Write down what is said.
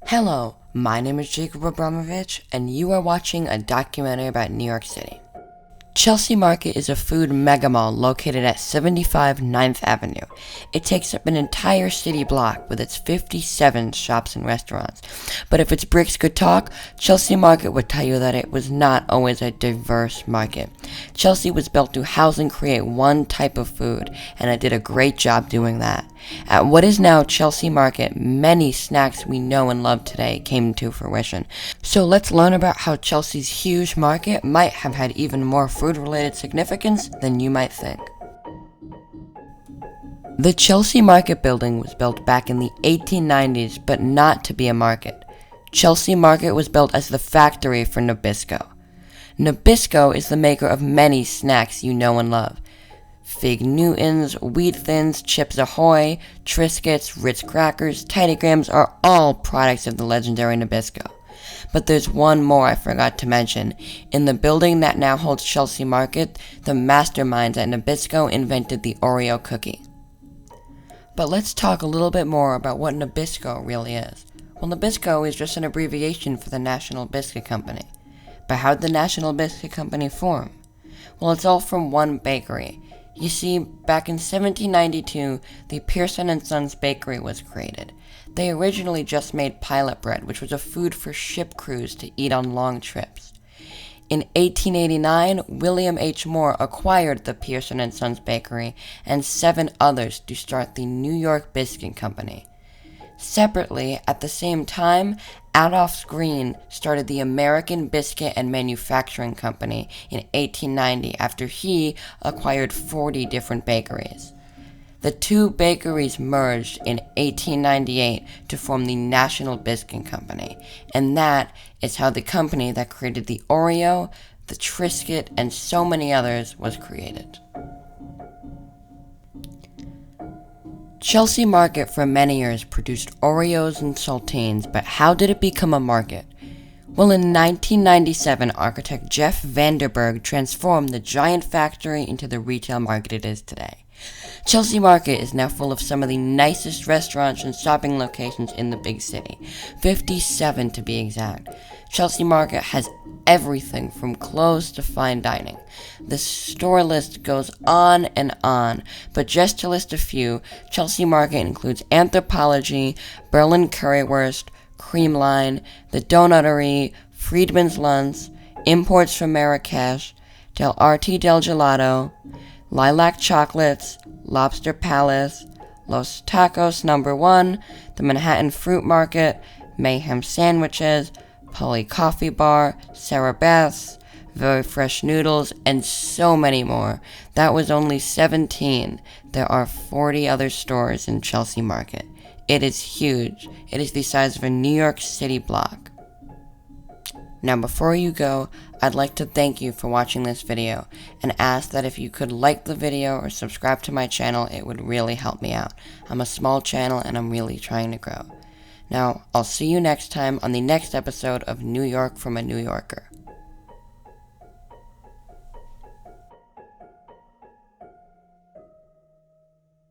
Hello, my name is Jacob Abramovich, and you are watching a documentary about New York City. Chelsea Market is a food megamall located at 75 9th Avenue. It takes up an entire city block with its 57 shops and restaurants. But if its bricks could talk, Chelsea Market would tell you that it was not always a diverse market. Chelsea was built to house and create one type of food, and it did a great job doing that. At what is now Chelsea Market, many snacks we know and love today came to fruition. So let's learn about how Chelsea's huge market might have had even more food-related significance than you might think. The Chelsea Market building was built back in the 1890s, but not to be a market. Chelsea Market was built as the factory for Nabisco. Nabisco is the maker of many snacks you know and love. Fig Newtons, Wheat Thins, Chips Ahoy, Triscuits, Ritz Crackers, Teddygrams are all products of the legendary Nabisco. But there's one more I forgot to mention. In the building that now holds Chelsea Market, the masterminds at Nabisco invented the Oreo cookie. But let's talk a little bit more about what Nabisco really is. Well, Nabisco is just an abbreviation for the National Biscuit Company. But how did the National Biscuit Company form? Well, it's all from one bakery. You see, back in 1792, the Pearson & Sons Bakery was created. They originally just made pilot bread, which was a food for ship crews to eat on long trips. In 1889, William H. Moore acquired the Pearson & Sons Bakery and 7 others to start the New York Biscuit Company. Separately, at the same time, Adolph Green started the American Biscuit and Manufacturing Company in 1890 after he acquired 40 different bakeries. The two bakeries merged in 1898 to form the National Biscuit Company, and that is how the company that created the Oreo, the Triscuit, and so many others was created. Chelsea Market for many years produced Oreos and saltines, but how did it become a market? Well, in 1997, architect Jeff Vanderburg transformed the giant factory into the retail market it is today. Chelsea Market is now full of some of the nicest restaurants and shopping locations in the big city, 57 to be exact. Chelsea Market has everything from clothes to fine dining. The store list goes on and on, but just to list a few, Chelsea Market includes Anthropologie, Berlin Currywurst, Creamline, The Donuttery, Friedman's Lunch, Imports from Marrakesh, Del Arte del Gelato, Lilac Chocolates, Lobster Palace, Los Tacos No. 1, the Manhattan Fruit Market, Mayhem Sandwiches, Polly Coffee Bar, Sarah Beth's, Very Fresh Noodles, and so many more. That was only 17. There are 40 other stores in Chelsea Market. It is huge. It is the size of a New York City block. Now before you go, I'd like to thank you for watching this video and ask that if you could like the video or subscribe to my channel, it would really help me out. I'm a small channel and I'm really trying to grow. Now, I'll see you next time on the next episode of New York from a New Yorker.